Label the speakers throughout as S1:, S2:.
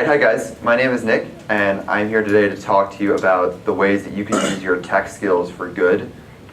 S1: Alright, hi guys. My name is Nick, and I'm here today to talk to you about the ways that you can use your tech skills for good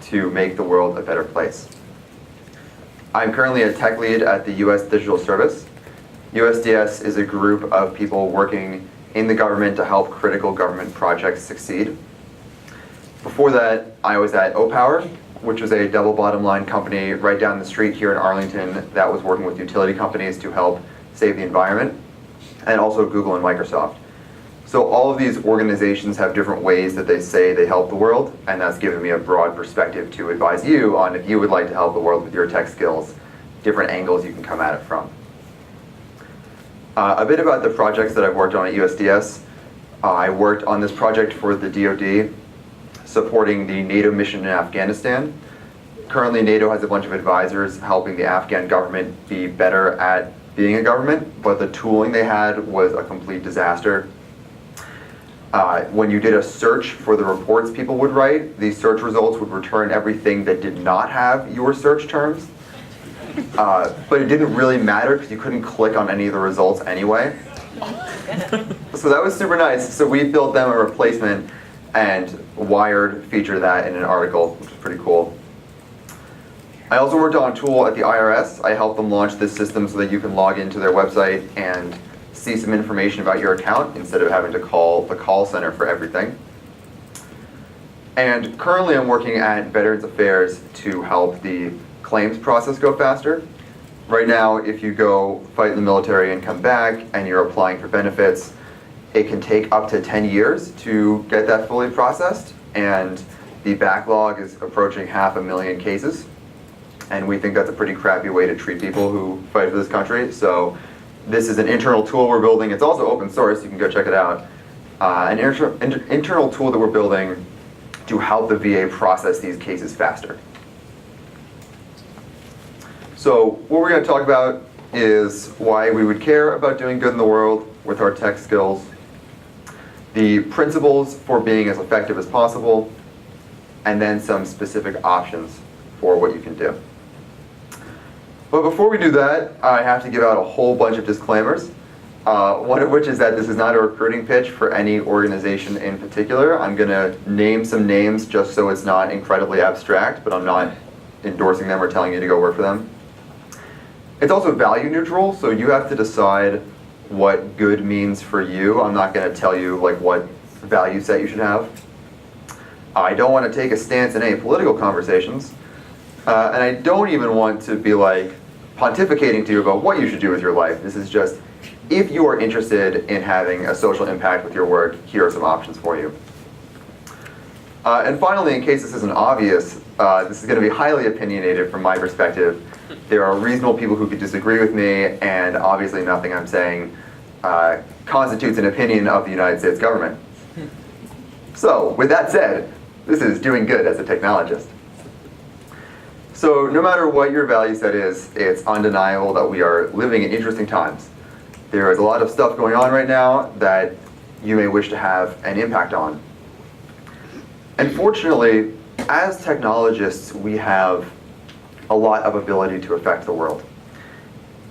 S1: to make the world a better place. I'm currently a tech lead at the U.S. Digital Service. USDS is a group of people working in the government to help critical government projects succeed. Before that, I was at Opower, which was a double bottom line company right down the street here in Arlington that was working with utility companies to help save the environment, and also Google and Microsoft. So all of these organizations have different ways that they say they help the world, and that's given me a broad perspective to advise you on if you would like to help the world with your tech skills, different angles you can come at it from. A bit about the projects that I've worked on at USDS. I worked on this project for the DoD, supporting the NATO mission in Afghanistan. Currently, NATO has a bunch of advisors helping the Afghan government be better at being a government, but the tooling they had was a complete disaster. When you did a search for the reports people would write, these search results would return everything that did not have your search terms. But it didn't really matter because you couldn't click on any of the results anyway. So that was super nice. So we built them a replacement, and Wired featured that in an article, which is pretty cool. I also worked on a tool at the IRS. I helped them launch this system so that you can log into their website and see some information about your account instead of having to call the call center for everything. And currently I'm working at Veterans Affairs to help the claims process go faster. Right now, if you go fight in the military and come back and you're applying for benefits, it can take up to 10 years to get that fully processed, and the backlog is approaching 500,000 cases. And we think that's a pretty crappy way to treat people who fight for this country. So this is an internal tool we're building. It's also open source. You can go check it out. An internal tool that we're building to help the VA process these cases faster. So what we're going to talk about is why we would care about doing good in the world with our tech skills, the principles for being as effective as possible, and then some specific options for what you can do. But before we do that, I have to give out a whole bunch of disclaimers. One of which is that this is not a recruiting pitch for any organization in particular. I'm going to name some names just so it's not incredibly abstract, but I'm not endorsing them or telling you to go work for them. It's also value neutral, so you have to decide what good means for you. I'm not going to tell you what value set you should have. I don't want to take a stance in any political conversations. And I don't even want to be pontificating to you about what you should do with your life. This is just, if you are interested in having a social impact with your work, here are some options for you. And finally, in case this isn't obvious, this is going to be highly opinionated from my perspective. There are reasonable people who could disagree with me, and obviously nothing I'm saying constitutes an opinion of the United States government. So, with that said, this is doing good as a technologist. So no matter what your value set is, it's undeniable that we are living in interesting times. There is a lot of stuff going on right now that you may wish to have an impact on. And fortunately, as technologists, we have a lot of ability to affect the world.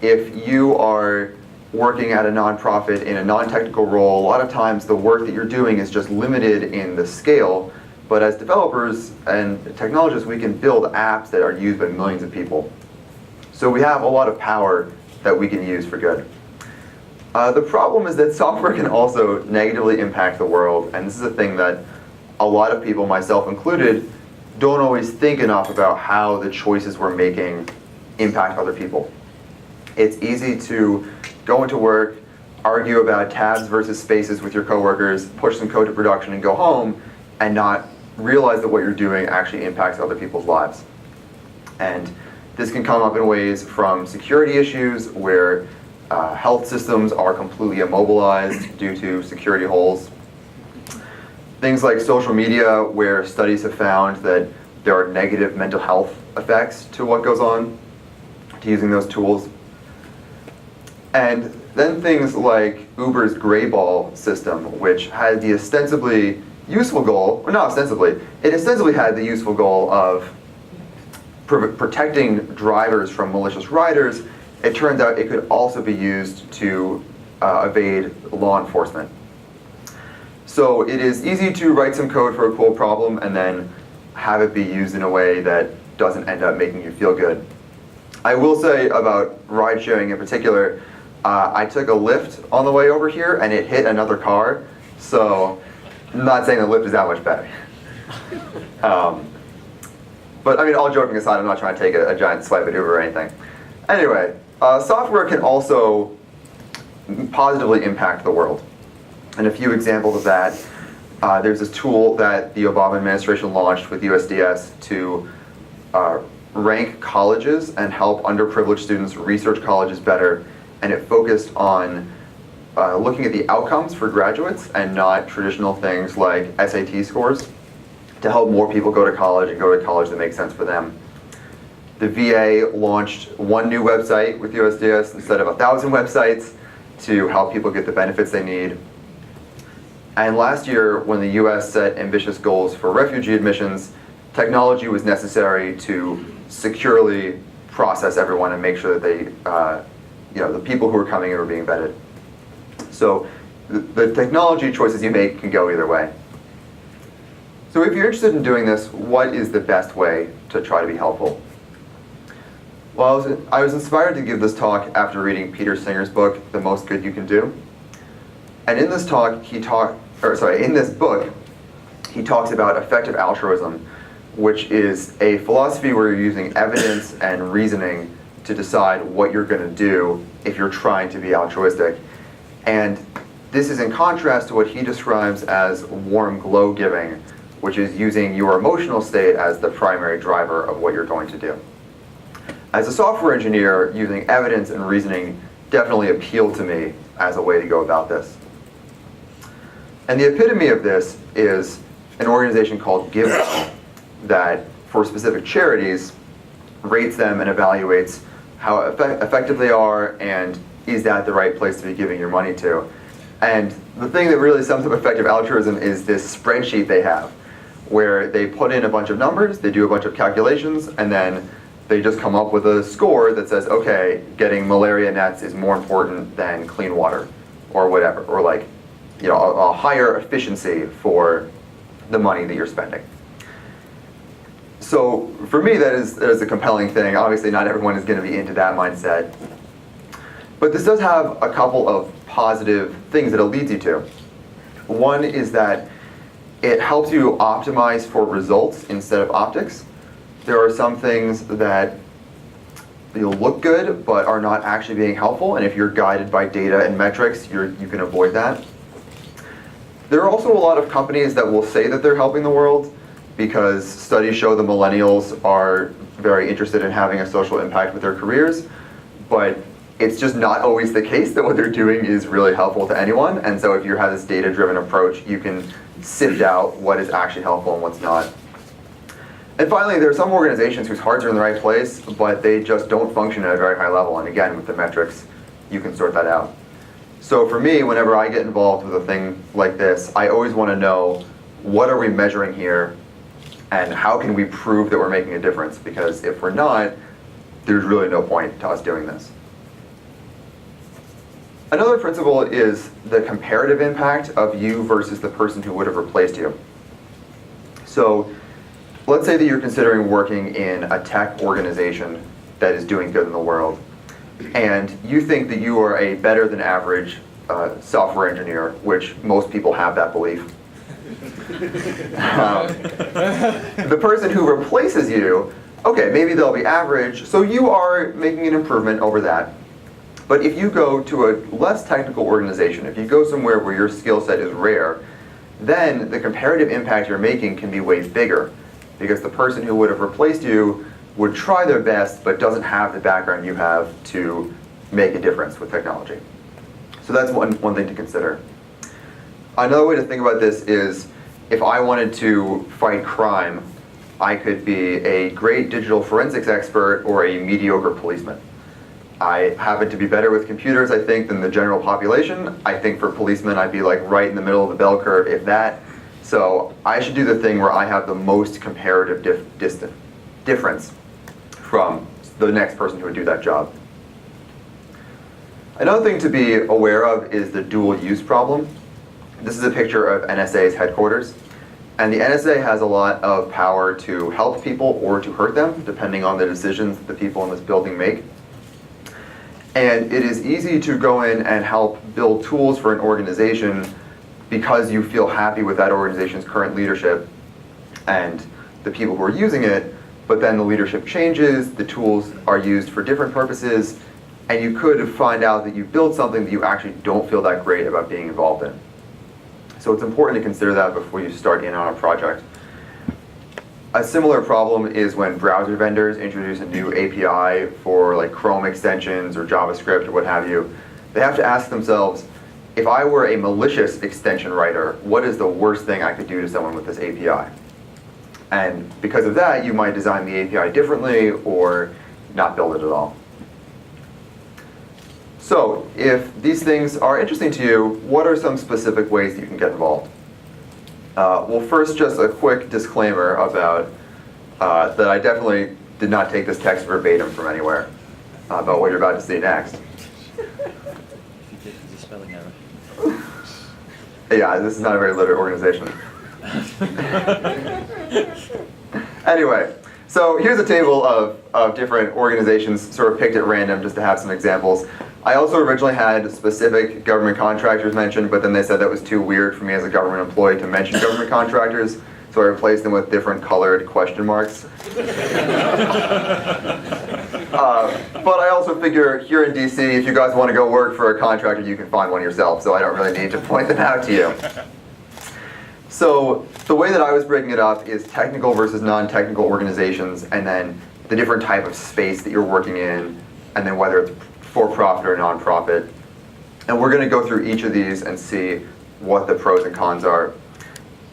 S1: If you are working at a nonprofit in a non-technical role, a lot of times the work that you're doing is just limited in the scale. But as developers and technologists, we can build apps that are used by millions of people. So we have a lot of power that we can use for good. The problem is that software can also negatively impact the world, and this is a thing that a lot of people, myself included, don't always think enough about how the choices we're making impact other people. It's easy to go into work, argue about tabs versus spaces with your coworkers, push some code to production and go home, and not realize that what you're doing actually impacts other people's lives. And this can come up in ways from security issues where health systems are completely immobilized due to security holes. Things like social media, where studies have found that there are negative mental health effects to what goes on to using those tools. And then things like Uber's gray ball system, which had the ostensibly useful goal, or not ostensibly, it ostensibly had the useful goal of protecting drivers from malicious riders. It turns out it could also be used to evade law enforcement. So it is easy to write some code for a cool problem and then have it be used in a way that doesn't end up making you feel good. I will say about ride sharing in particular, I took a Lyft on the way over here and it hit another car, so I'm not saying the Lyft is that much better. But I mean, all joking aside, I'm not trying to take a giant swipe at Uber or anything. Anyway, software can also positively impact the world. And a few examples of that, there's this tool that the Obama administration launched with USDS to rank colleges and help underprivileged students research colleges better. And it focused on looking at the outcomes for graduates and not traditional things like SAT scores to help more people go to college and go to college that makes sense for them. The VA launched one new website with USDS instead of 1,000 websites to help people get the benefits they need. And last year, when the US set ambitious goals for refugee admissions, technology was necessary to securely process everyone and make sure that they, the people who are coming in are being vetted. So the technology choices you make can go either way. So if you're interested in doing this, what is the best way to try to be helpful? Well, I was inspired to give this talk after reading Peter Singer's book, The Most Good You Can Do. And in this talk, in this book, he talks about effective altruism, which is a philosophy where you're using evidence and reasoning to decide what you're going to do if you're trying to be altruistic. And this is in contrast to what he describes as warm glow giving, which is using your emotional state as the primary driver of what you're going to do. As a software engineer, using evidence and reasoning definitely appealed to me as a way to go about this. And the epitome of this is an organization called GiveWell that, for specific charities, rates them and evaluates how effective they are and is that the right place to be giving your money to. And the thing that really sums up effective altruism is this spreadsheet they have, where they put in a bunch of numbers, they do a bunch of calculations, and then they just come up with a score that says, okay, getting malaria nets is more important than clean water, or whatever, or like, a higher efficiency for the money that you're spending. So for me, that is a compelling thing. Obviously, not everyone is going to be into that mindset. But this does have a couple of positive things that it leads you to. One is that it helps you optimize for results instead of optics. There are some things that look good but are not actually being helpful, and if you're guided by data and metrics, you can avoid that. There are also a lot of companies that will say that they're helping the world because studies show the millennials are very interested in having a social impact with their careers, but it's just not always the case that what they're doing is really helpful to anyone. And so if you have this data-driven approach, you can sift out what is actually helpful and what's not. And finally, there are some organizations whose hearts are in the right place, but they just don't function at a very high level. And again, with the metrics, you can sort that out. So for me, whenever I get involved with a thing like this, I always want to know, what are we measuring here, and how can we prove that we're making a difference? Because if we're not, there's really no point to us doing this. Another principle is the comparative impact of you versus the person who would have replaced you. So let's say that you're considering working in a tech organization that is doing good in the world, and you think that you are a better than average software engineer, which most people have that belief. The person who replaces you, okay, maybe they'll be average, so you are making an improvement over that. But if you go to a less technical organization, if you go somewhere where your skill set is rare, then the comparative impact you're making can be way bigger, because the person who would have replaced you would try their best but doesn't have the background you have to make a difference with technology. So that's one thing to consider. Another way to think about this is, if I wanted to fight crime, I could be a great digital forensics expert or a mediocre policeman. I happen to be better with computers, I think, than the general population. I think for policemen, I'd be like right in the middle of the bell curve, if that. So I should do the thing where I have the most comparative difference from the next person who would do that job. Another thing to be aware of is the dual use problem. This is a picture of NSA's headquarters. And the NSA has a lot of power to help people or to hurt them, depending on the decisions that the people in this building make. And it is easy to go in and help build tools for an organization because you feel happy with that organization's current leadership and the people who are using it, but then the leadership changes, the tools are used for different purposes, and you could find out that you built something that you actually don't feel that great about being involved in. So it's important to consider that before you start in on a project. A similar problem is when browser vendors introduce a new API for like Chrome extensions or JavaScript or what have you. They have to ask themselves, if I were a malicious extension writer, what is the worst thing I could do to someone with this API? And because of that, you might design the API differently or not build it at all. So if these things are interesting to you, what are some specific ways that you can get involved? Well, first, just a quick disclaimer about that I definitely did not take this text verbatim from anywhere about what you're about to see next. Yeah, this is not a very literate organization. Anyway, so here's a table of different organizations sort of picked at random just to have some examples. I also originally had specific government contractors mentioned, but then they said that was too weird for me as a government employee to mention government contractors, so I replaced them with different colored question marks. But I also figure here in DC, if you guys want to go work for a contractor, you can find one yourself, so I don't really need to point them out to you. So the way that I was breaking it up is technical versus non-technical organizations, and then the different type of space that you're working in, and then whether it's for-profit or non-profit. And we're going to go through each of these and see what the pros and cons are.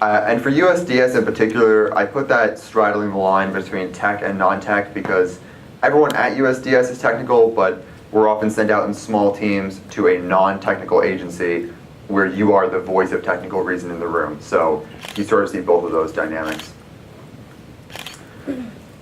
S1: And for USDS in particular, I put that straddling the line between tech and non-tech because everyone at USDS is technical, but we're often sent out in small teams to a non-technical agency where you are the voice of technical reason in the room. So you sort of see both of those dynamics.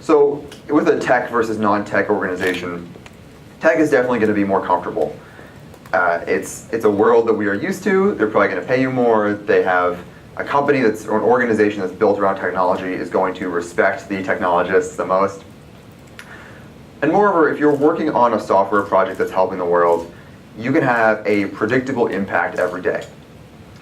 S1: So with a tech versus non-tech organization, tech is definitely going to be more comfortable. It's a world that we are used to. They're probably going to pay you more. They have a company or an organization that's built around technology is going to respect the technologists the most. And moreover, if you're working on a software project that's helping the world, you can have a predictable impact every day.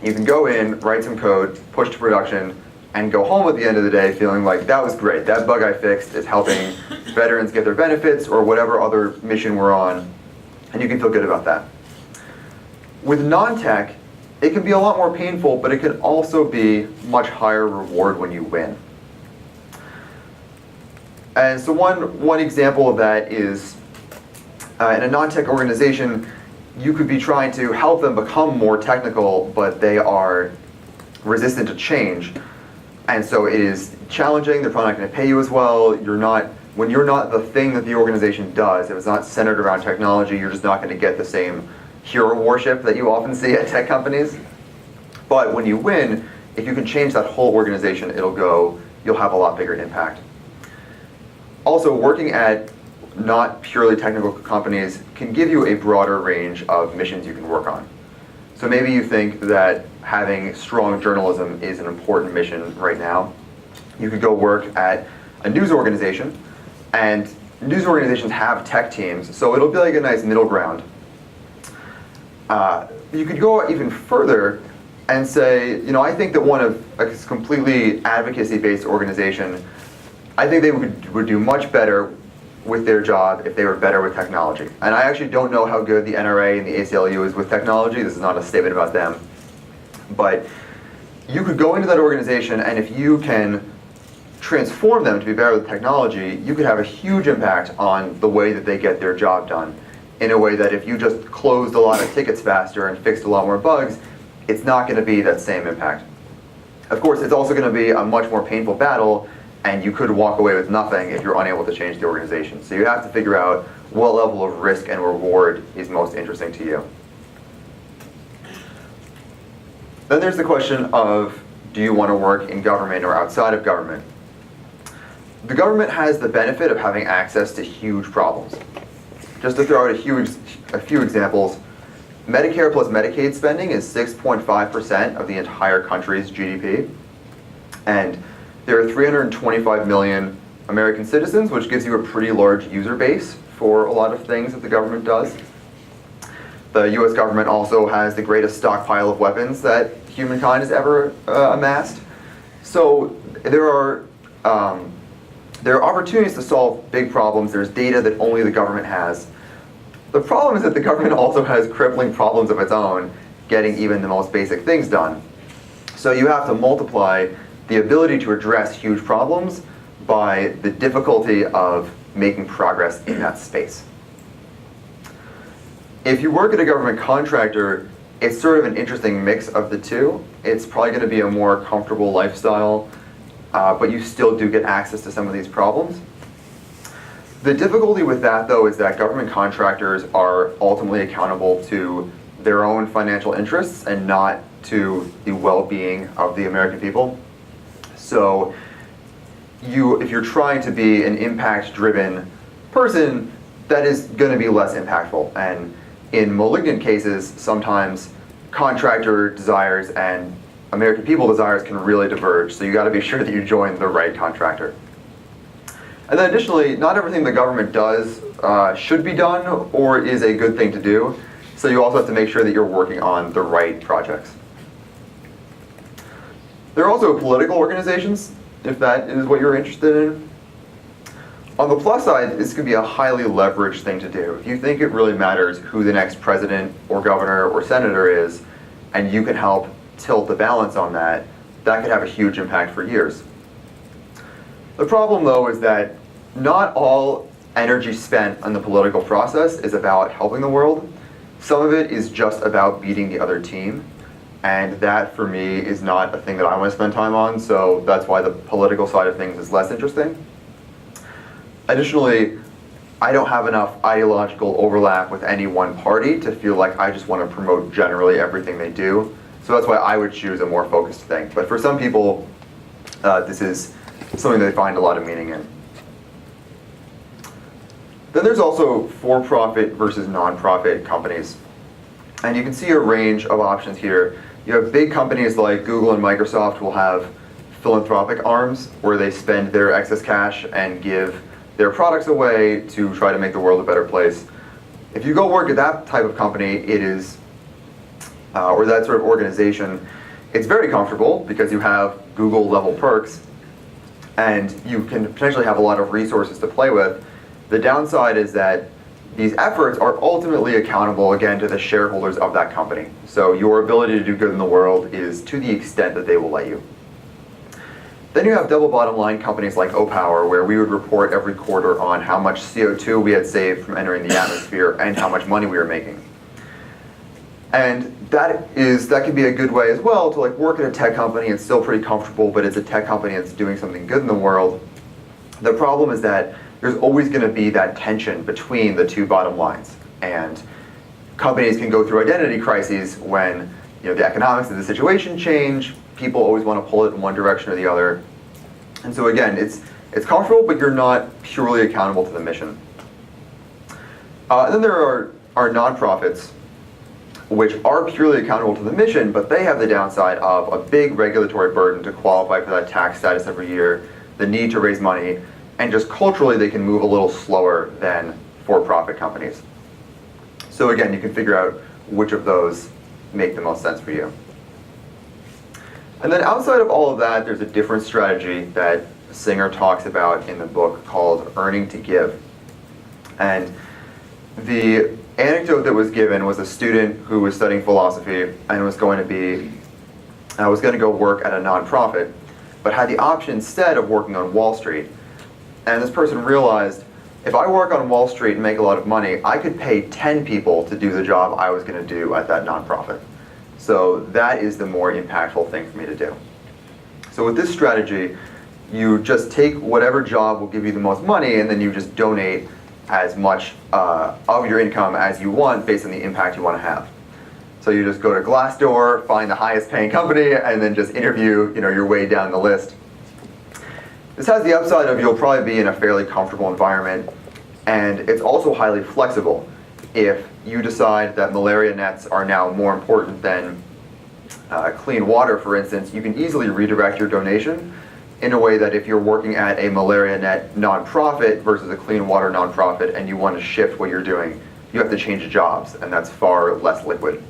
S1: You can go in, write some code, push to production, and go home at the end of the day feeling like that was great. That bug I fixed is helping veterans get their benefits or whatever other mission we're on, and you can feel good about that. With non-tech, it can be a lot more painful, but it can also be much higher reward when you win. And so one example of that is in a non-tech organization, you could be trying to help them become more technical, but they are resistant to change. And so it is challenging. They're probably not going to pay you as well. When you're not the thing that the organization does, if it's not centered around technology, you're just not going to get the same hero worship that you often see at tech companies. But when you win, if you can change that whole organization, you'll have a lot bigger impact. Also, working at not purely technical companies can give you a broader range of missions you can work on. So maybe you think that having strong journalism is an important mission right now. You could go work at a news organization, and news organizations have tech teams, so it'll be like a nice middle ground. You could go even further and say, I think that one of a completely advocacy-based organization, I think they would do much better with their job if they were better with technology. And I actually don't know how good the NRA and the ACLU is with technology. This is not a statement about them. But you could go into that organization, and if you can transform them to be better with technology, you could have a huge impact on the way that they get their job done, in a way that if you just closed a lot of tickets faster and fixed a lot more bugs, it's not going to be that same impact. Of course, it's also going to be a much more painful battle, and you could walk away with nothing if you're unable to change the organization. So you have to figure out what level of risk and reward is most interesting to you. Then there's the question of, do you want to work in government or outside of government? The government has the benefit of having access to huge problems. Just to throw out a few examples, Medicare plus Medicaid spending is 6.5% of the entire country's GDP. And there are 325 million American citizens, which gives you a pretty large user base for a lot of things that the government does. The US government also has the greatest stockpile of weapons that humankind has ever amassed. So there are opportunities to solve big problems. There's data that only the government has. The problem is that the government also has crippling problems of its own, getting even the most basic things done. So you have to multiply the ability to address huge problems by the difficulty of making progress in that space. If you work at a government contractor, it's sort of an interesting mix of the two. It's probably going to be a more comfortable lifestyle, but you still do get access to some of these problems. The difficulty with that, though, is that government contractors are ultimately accountable to their own financial interests and not to the well-being of the American people. So if you're trying to be an impact-driven person, that is going to be less impactful. And in malignant cases, sometimes contractor desires and American people desires can really diverge. So you got to be sure that you join the right contractor. And then additionally, not everything the government does should be done or is a good thing to do. So you also have to make sure that you're working on the right projects. There are also political organizations, if that is what you're interested in. On the plus side, this could be a highly leveraged thing to do. If you think it really matters who the next president or governor or senator is, and you can help tilt the balance on that, that could have a huge impact for years. The problem, though, is that not all energy spent on the political process is about helping the world. Some of it is just about beating the other team. And that, for me, is not a thing that I want to spend time on, so that's why the political side of things is less interesting. Additionally, I don't have enough ideological overlap with any one party to feel like I just want to promote generally everything they do. So that's why I would choose a more focused thing. But for some people, this is something they find a lot of meaning in. Then there's also for-profit versus non-profit companies. And you can see a range of options here. You have big companies like Google and Microsoft will have philanthropic arms where they spend their excess cash and give their products away to try to make the world a better place. If you go work at that type of company, it is, or that sort of organization, it's very comfortable because you have Google level perks and you can potentially have a lot of resources to play with. The downside is that these efforts are ultimately accountable, again, to the shareholders of that company. So your ability to do good in the world is to the extent that they will let you. Then you have double bottom line companies like Opower, where we would report every quarter on how much CO2 we had saved from entering the atmosphere and how much money we were making. And that can be a good way as well to work at a tech company. It's still pretty comfortable, but it's a tech company that's doing something good in the world. The problem is that there's always going to be that tension between the two bottom lines. And companies can go through identity crises when the economics of the situation change. People always want to pull it in one direction or the other. And so again, it's comfortable, but you're not purely accountable to the mission. And then there are nonprofits, which are purely accountable to the mission, but they have the downside of a big regulatory burden to qualify for that tax status every year, the need to raise money, and just culturally they can move a little slower than for-profit companies. So again, you can figure out which of those make the most sense for you. And then outside of all of that, there's a different strategy that Singer talks about in the book called earning to give. And the anecdote that was given was a student who was studying philosophy and was going to go work at a nonprofit, but had the option instead of working on Wall Street. And this person realized, if I work on Wall Street and make a lot of money, I could pay 10 people to do the job I was going to do at that nonprofit. So that is the more impactful thing for me to do. So with this strategy, you just take whatever job will give you the most money, and then you just donate as much of your income as you want based on the impact you want to have. So you just go to Glassdoor, find the highest paying company, and then just interview your way down the list. This has the upside of you'll probably be in a fairly comfortable environment, and it's also highly flexible. if you decide that malaria nets are now more important than clean water, for instance, you can easily redirect your donation in a way that if you're working at a malaria net nonprofit versus a clean water nonprofit and you want to shift what you're doing, you have to change jobs, and that's far less liquid.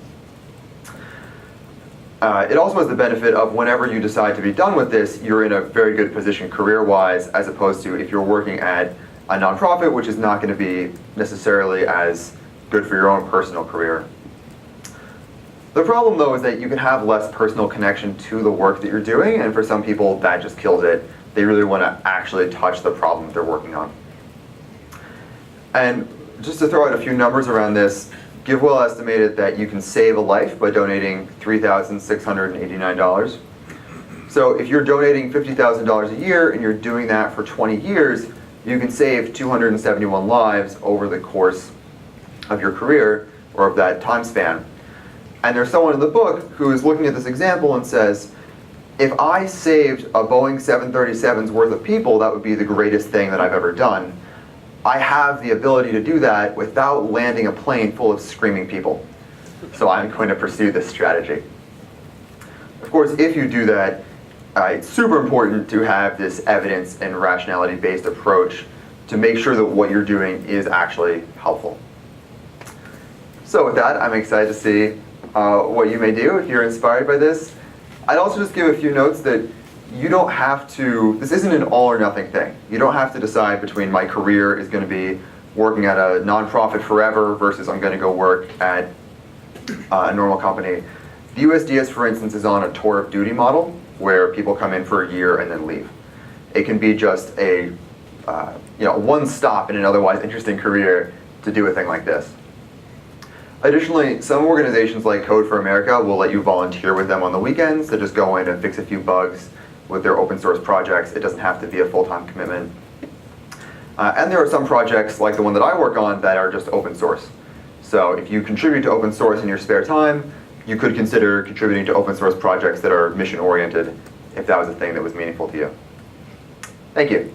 S1: It also has the benefit of whenever you decide to be done with this, you're in a very good position career-wise, as opposed to if you're working at a nonprofit, which is not going to be necessarily as good for your own personal career. The problem, though, is that you can have less personal connection to the work that you're doing, and for some people, that just kills it. They really want to actually touch the problem they're working on. And just to throw out a few numbers around this, GiveWell estimated that you can save a life by donating $3,689. So if you're donating $50,000 a year and you're doing that for 20 years, you can save 271 lives over the course of your career, or of that time span. And there's someone in the book who is looking at this example and says, if I saved a Boeing 737's worth of people, that would be the greatest thing that I've ever done. I have the ability to do that without landing a plane full of screaming people. So I'm going to pursue this strategy. Of course, if you do that, it's super important to have this evidence and rationality-based approach to make sure that what you're doing is actually helpful. So with that, I'm excited to see what you may do if you're inspired by this. I'd also just give a few notes that you don't have to, this isn't an all or nothing thing. You don't have to decide between my career is going to be working at a nonprofit forever versus I'm going to go work at a normal company. The USDS, for instance, is on a tour of duty model where people come in for a year and then leave. It can be just a one stop in an otherwise interesting career to do a thing like this. Additionally, some organizations like Code for America will let you volunteer with them on the weekends to just go in and fix a few bugs with their open source projects. It doesn't have to be a full-time commitment. And there are some projects, like the one that I work on, that are just open source. So if you contribute to open source in your spare time, you could consider contributing to open source projects that are mission-oriented, if that was a thing that was meaningful to you. Thank you.